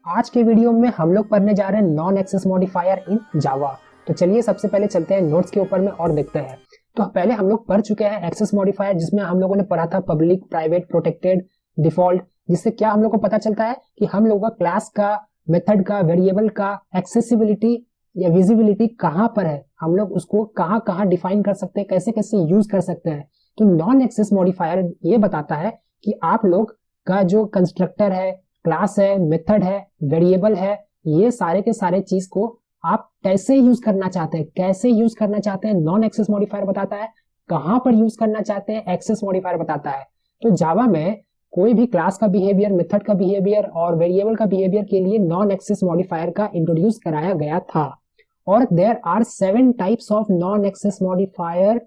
आज के वीडियो में हम लोग पढ़ने जा रहे हैं नॉन एक्सेस मॉडिफायर इन जावा। तो चलिए सबसे पहले चलते हैं नोट्स के ऊपर में और देखते हैं। तो पहले हम लोग पढ़ चुके हैं एक्सेस मॉडिफायर, जिसमें हम लोगों ने पढ़ा था पब्लिक, प्राइवेट, प्रोटेक्टेड, डिफॉल्ट। जिससे क्या हम लोग को पता चलता है कि हम लोग का क्लास का, मेथड का, वेरिएबल का एक्सेसिबिलिटी या विजिबिलिटी कहाँ पर है, हम लोग उसको कहाँ कहाँ डिफाइन कर सकते हैं, कैसे कैसे यूज कर सकते हैं। तो नॉन एक्सेस मॉडिफायर ये बताता है कि आप लोग का जो कंस्ट्रक्टर है, क्लास है, मेथड है, वेरिएबल है, ये सारे के सारे चीज को आप कैसे यूज करना चाहते हैं, कैसे यूज करना चाहते हैं नॉन एक्सेस मॉडिफायर बताता है। कहां पर यूज करना चाहते हैं एक्सेस मॉडिफायर बताता है। तो जावा में कोई भी क्लास का बिहेवियर, मेथड का बिहेवियर और वेरिएबल का बिहेवियर के लिए नॉन एक्सेस मॉडिफायर का इंट्रोड्यूस कराया गया था। और there are 7 types of non access modifier.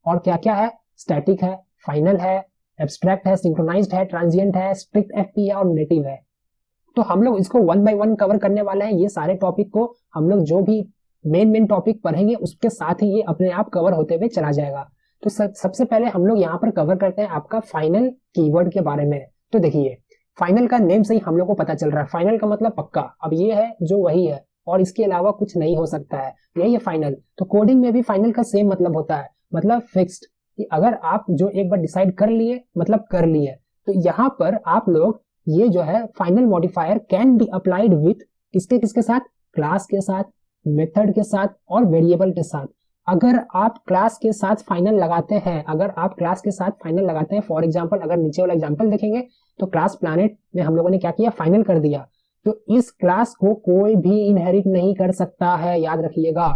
और क्या क्या है? स्टैटिक है, फाइनल है, एब्स्ट्रैक्ट है, सिंक्रोनाइज्ड है, ट्रांजिएंट है, स्ट्रिक्ट एफपी है और नेटिव है। तो हम लोग इसको वन बाय वन कवर करने वाले हैं। ये सारे टॉपिक को हम लोग जो भी मेन टॉपिक पढ़ेंगे उसके साथ ही ये अपने आप कवर होते हुए चला जाएगा। तो सबसे पहले हम लोग यहाँ पर कवर करते हैं आपका फाइनल कीवर्ड के बारे में। तो देखिए, फाइनल का नेम से ही हम लोग को पता चल रहा है, फाइनल का मतलब पक्का। अब ये है जो वही है और इसके अलावा कुछ नहीं हो सकता है, यही है फाइनल। तो कोडिंग में भी फाइनल का सेम मतलब होता है, मतलब फिक्स्ड, कि अगर आप जो एक बार डिसाइड कर लिए मतलब कर लिए। तो यहाँ पर आप लोग ये जो है final modifier can be applied with किसके किसके साथ? क्लास के साथ, मेथड के साथ और वेरिएबल के साथ। अगर आप क्लास के साथ फाइनल लगाते हैं, अगर आप क्लास के साथ फाइनल लगाते हैं, फॉर एग्जांपल अगर नीचे वाला एग्जांपल देखेंगे तो क्लास प्लैनेट में हम लोगों ने क्या किया? फाइनल कर दिया। तो इस क्लास को कोई भी इनहेरिट नहीं कर सकता है, याद रखिएगा।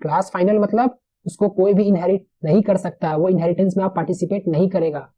क्लास फाइनल मतलब उसको कोई भी इनहेरिट नहीं कर सकता है, वो इनहेरिटेंस में आप पार्टिसिपेट नहीं करेगा।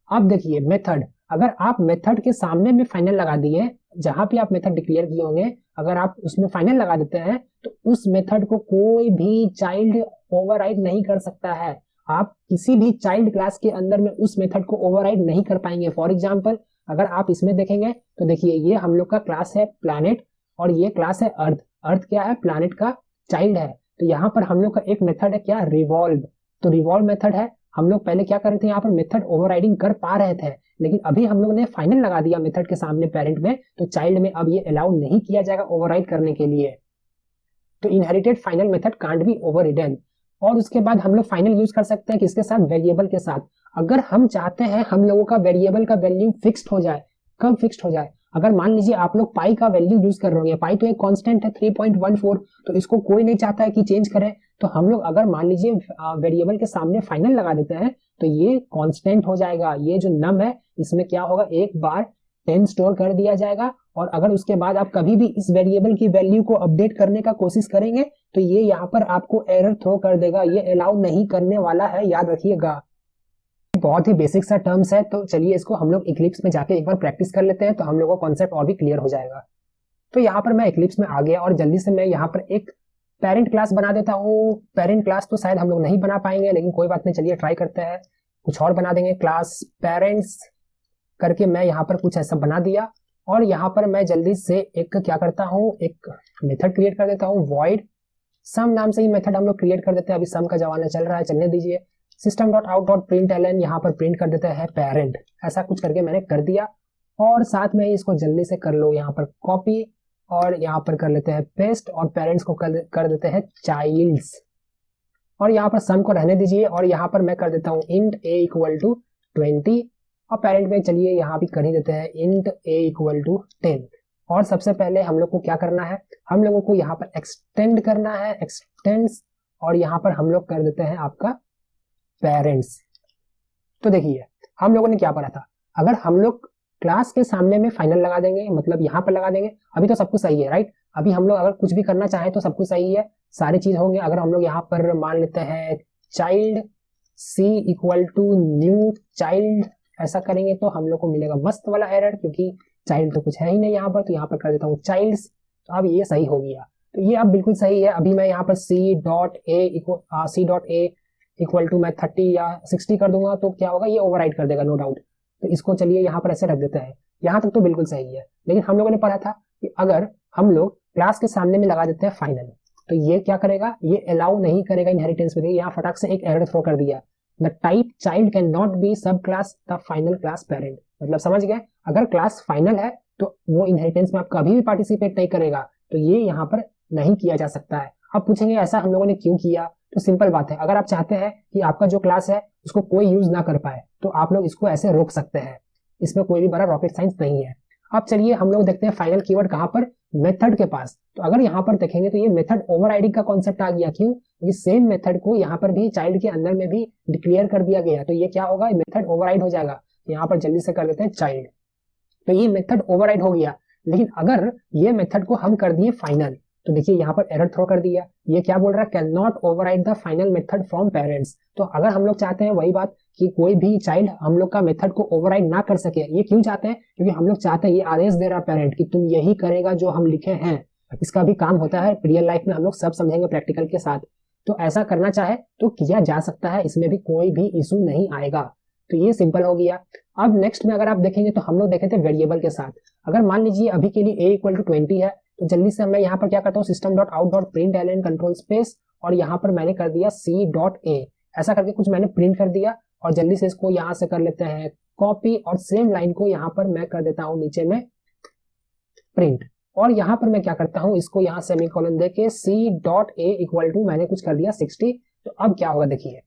अब देखिए मेथड, अगर आप मेथड के सामने में फाइनल लगा दिए, जहां पे आप मेथड डिक्लेयर किए होंगे, अगर आप उसमें फाइनल लगा देते हैं तो उस मेथड को कोई भी चाइल्ड ओवरराइड नहीं कर सकता है। आप किसी भी चाइल्ड क्लास के अंदर में उस मेथड को ओवरराइड नहीं कर पाएंगे। फॉर एग्जांपल अगर आप इसमें देखेंगे तो देखिए, ये हम लोग का क्लास है प्लैनेट और ये क्लास है अर्थ। अर्थ क्या है? प्लैनेट का चाइल्ड है। तो यहाँ पर हम लोग का एक मेथड है क्या? रिवॉल्व। तो रिवॉल्व मेथड है। हम लोग पहले क्या कर रहे थे, यहाँ पर मेथड ओवरराइडिंग कर पा रहे थे, लेकिन अभी हम लोग ने फाइनल लगा दिया मेथड के सामने पेरेंट में, तो चाइल्ड में अब ये अलाउ नहीं किया जाएगा ओवरराइड करने के लिए। तो inherited final method can't be overridden. और उसके बाद हम लोग फाइनल यूज कर सकते हैं किसके साथ? वेरिएबल के साथ। अगर हम चाहते हैं हम लोगों का वेरिएबल का वैल्यू फिक्स्ड हो जाए, कब फिक्स्ड हो जाए? अगर मान लीजिए आप लोग पाई का वैल्यू यूज कर रहे हो, पाई तो एक कांस्टेंट है 3.14, तो इसको कोई नहीं चाहता है कि चेंज करें। तो हम लोग अगर मान लीजिए वेरिएबल के सामने फाइनल लगा देते हैं तो ये कांस्टेंट हो जाएगा। ये जो नम है इसमें क्या होगा? एक बार 10 स्टोर कर दिया जाएगा। और अगर उसके बाद आप कभी भी इस वेरिएबल की वैल्यू को अपडेट करने का कोशिश करेंगे तो ये यहाँ पर आपको एरर थ्रो कर देगा, ये अलाउ नहीं करने वाला है, याद रखिएगा। बहुत ही बेसिक सा टर्म्स है। तो चलिए इसको हम लोग इक्लिप्स में जाके एक बार प्रैक्टिस कर लेते हैं, तो हम लोगों का कॉन्सेप्ट और भी क्लियर हो जाएगा। तो यहाँ पर मैं इक्लिप्स में आ गया और जल्दी से मैं यहाँ पर एक पेरेंट क्लास बना देता हूँ। पेरेंट क्लास तो शायद हम लोग नहीं बना पाएंगे, लेकिन कोई बात नहीं, चलिए ट्राई करते हैं। कुछ और बना देंगे, क्लास पेरेंट्स करके मैं यहाँ पर कुछ ऐसा बना दिया। और यहाँ पर मैं जल्दी से एक क्या करता हूँ, एक मेथड क्रिएट कर देता हूँ, वॉइड सम नाम से ही मेथड हम लोग क्रिएट कर देते हैं। अभी सम का जमाना चल रहा है, चलने दीजिए। System dot out dot print LN यहाँ पर प्रिंट कर देते हैं पेरेंट, ऐसा कुछ करके मैंने कर दिया। और साथ में इसको जल्दी से कर लो यहाँ पर कॉपी और यहाँ पर कर लेते हैं पेस्ट और पेरेंट्स को कर देते हैं चाइल्ड्स। और यहाँ पर सम को रहने दीजिए और यहाँ पर मैं कर देता हूँ इंट a इक्वल टू 20 और पेरेंट में चलिए यहाँ भी कर ही देते हैं इंट a इक्वल टू 10। और सबसे पहले हम लोग को क्या करना है? हम लोगों को यहाँ पर एक्सटेंड करना है, एक्सटेंड्स, और यहाँ पर हम लोग कर देते हैं आपका पेरेंट्स। तो देखिए हम लोगों ने क्या पढ़ा था, अगर हम लोग क्लास के सामने में फाइनल लगा देंगे, मतलब यहाँ पर लगा देंगे, अभी तो सब कुछ सही है, राइट? अभी हम लोग अगर कुछ भी करना चाहें तो सब कुछ सही है, सारी चीज होंगे। अगर हम लोग यहाँ पर मान लेते हैं child c equal to new child, ऐसा करेंगे तो हम लोग को मिलेगा मस्त वाला एरर, क्योंकि चाइल्ड तो कुछ है ही नहीं यहाँ पर। तो यहाँ पर कर देता हूँ चाइल्ड्स, तो अब ये सही हो गया। तो ये अब बिल्कुल सही है। अभी मैं यहाँ पर C.A इक्वल टू मैं 30 या 60 कर दूंगा तो क्या होगा? ये ओवरराइड कर देगा, नो डाउट। तो इसको चलिए यहाँ पर ऐसे रख देते हैं। यहाँ तक तो बिल्कुल सही है, लेकिन हम लोगों ने पढ़ा था कि अगर हम लोग क्लास के सामने में लगा देते हैं फाइनल, तो ये क्या करेगा? ये अलाउ नहीं करेगा इनहेरिटेंस में। यहाँ फटाक से एक एरर थ्रो कर दिया, the type child cannot be subclass the final class parent. मतलब समझ गए, अगर क्लास फाइनल है तो वो इनहेरिटेंस में आप कभी भी पार्टिसिपेट नहीं करेगा, तो ये यहाँ पर नहीं किया जा सकता है। आप पूछेंगे ऐसा हम लोगों ने क्यों किया, तो सिंपल बात है, अगर आप चाहते हैं कि आपका जो क्लास है उसको कोई यूज ना कर पाए तो आप लोग इसको ऐसे रोक सकते हैं, इसमें कोई भी बड़ा रॉकेट साइंस नहीं है। अब चलिए हम लोग देखते हैं फाइनल कीवर्ड कहां पर, मेथड के पास। तो अगर यहाँ पर देखेंगे तो ये मेथड ओवरराइडिंग का कॉन्सेप्ट आ गया। क्यों? ये सेम मेथड को यहाँ पर भी चाइल्ड के अंदर में भी डिक्लेयर कर दिया गया, तो ये क्या होगा, मेथड ओवरराइड हो जाएगा। यहाँ पर जल्दी से कर देते हैं चाइल्ड, तो ये मेथड ओवरराइड हो गया। लेकिन अगर ये मेथड को हम कर दिए फाइनल, तो देखिए यहाँ पर एरर थ्रो कर दिया। ये क्या बोल रहा है, can not override the final method from parents. तो अगर हम लोग चाहते हैं वही बात कि कोई भी चाइल्ड हम लोग का मेथड को ओवरराइड ना कर सके, ये क्यों चाहते हैं, क्योंकि हम लोग चाहते हैं, ये आदेश दे रहा है पेरेंट कि तुम यही करेगा जो हम लिखे हैं। इसका भी काम होता है रियल लाइफ में, हम लोग सब समझेंगे प्रैक्टिकल के साथ। तो ऐसा करना चाहे तो किया जा सकता है, इसमें भी कोई भी इशू नहीं आएगा। तो ये सिंपल हो गया। अब नेक्स्ट में अगर आप देखेंगे तो हम लोग देखे थे वेरिएबल के साथ। अगर मान लीजिए अभी के लिए a इक्वल टू 20 है, तो जल्दी से मैं यहाँ पर क्या करता हूँ, system dot out dot print L control space, और यहाँ पर मैंने कर दिया c डॉट a, ऐसा करके कुछ मैंने प्रिंट कर दिया। और जल्दी से इसको यहाँ से कर लेते हैं कॉपी, और सेम लाइन को यहाँ पर मैं कर देता हूँ नीचे में प्रिंट। और यहाँ पर मैं क्या करता हूँ, इसको यहाँ सेमीकोलन देके c dot a equal to मैंने कुछ कर दिया 60। तो अब क्या होगा देखिए,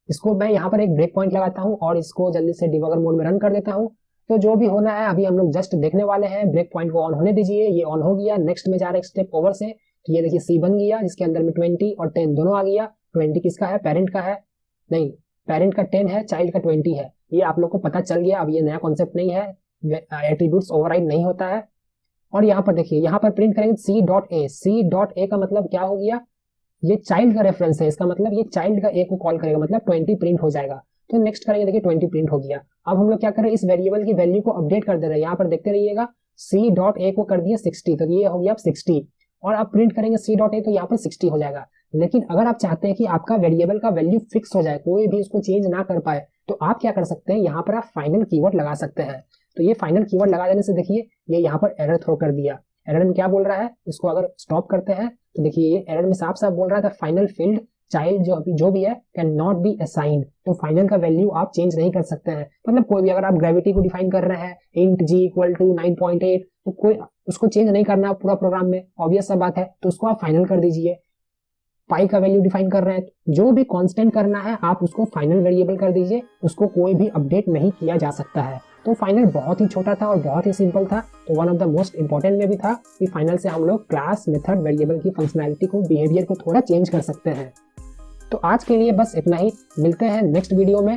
इसको मैं यहाँ पर एक ब्रेक पॉइंट लगाता हूँ और इसको जल्दी से डिबगर मोड में रन कर देता हूँ। तो जो भी होना है अभी हम लोग जस्ट देखने वाले हैं। ब्रेक पॉइंट को ऑन होने दीजिए, ये ऑन हो गया। नेक्स्ट में जा रहा है स्टेप ओवर से, तो ये देखिए सी बन गया जिसके अंदर में 20 और 10 दोनों आ गया। 20 किसका है, पेरेंट का है, नहीं पेरेंट का 10 है, चाइल्ड का 20 है। ये आप लोग को पता चल गया। अब ये नया कॉन्सेप्ट नहीं है, एट्रीब्यूट्स ओवरराइड नहीं होता है। और यहाँ पर देखिए, यहाँ पर प्रिंट करेंगे C dot A. C dot A का मतलब क्या हो गया, ये चाइल्ड का रेफरेंस है, इसका मतलब ये चाइल्ड का ए को कॉल करेगा, मतलब 20 प्रिंट हो जाएगा। तो नेक्स्ट करेंगे, देखिए 20 प्रिंट हो गया। अब हम लोग क्या करें, इस वेरिएबल की वैल्यू को अपडेट कर दे रहे हैं। यहाँ पर देखते रहिएगा, सी डॉट ए को कर दिया 60, तो ये हो गया अब 60। और आप प्रिंट करेंगे सी डॉट ए, तो यहाँ पर 60 हो जाएगा। लेकिन अगर आप चाहते हैं कि आपका वेरिएबल का वैल्यू फिक्स हो जाए, कोई भी उसको चेंज ना कर पाए, तो आप क्या कर सकते हैं, यहाँ पर आप फाइनल कीवर्ड लगा सकते हैं। तो ये फाइनल कीवर्ड लगा देने से देखिए ये यहाँ पर एरर थ्रो कर दिया। एरर में क्या बोल रहा है, इसको अगर स्टॉप करते हैं तो देखिए ये एरर में साफ साफ बोल रहा था फाइनल फील्ड चाइल्ड जो भी है कैन नॉट बी असाइंड। तो फाइनल का वैल्यू आप चेंज नहीं कर सकते हैं। मतलब कोई भी, अगर आप ग्रेविटी को डिफाइन कर रहे हैं इंट g इक्वल टू 9.8, तो कोई उसको चेंज नहीं करना पूरा प्रोग्राम में, ऑब्वियस सा बात है, तो उसको आप फाइनल कर दीजिए। पाई का वैल्यू डिफाइन कर रहे हैं, जो भी कांस्टेंट करना है आप उसको फाइनल वेरिएबल कर दीजिए, उसको कोई भी अपडेट नहीं किया जा सकता है। तो फाइनल बहुत ही छोटा था और बहुत ही सिंपल था। तो one of the most important में भी था कि फाइनल से हम लोग क्लास, मेथड, वेरिएबल की फंक्शनैलिटी को, बिहेवियर को थोड़ा चेंज कर सकते हैं। तो आज के लिए बस इतना ही, मिलते हैं नेक्स्ट वीडियो में।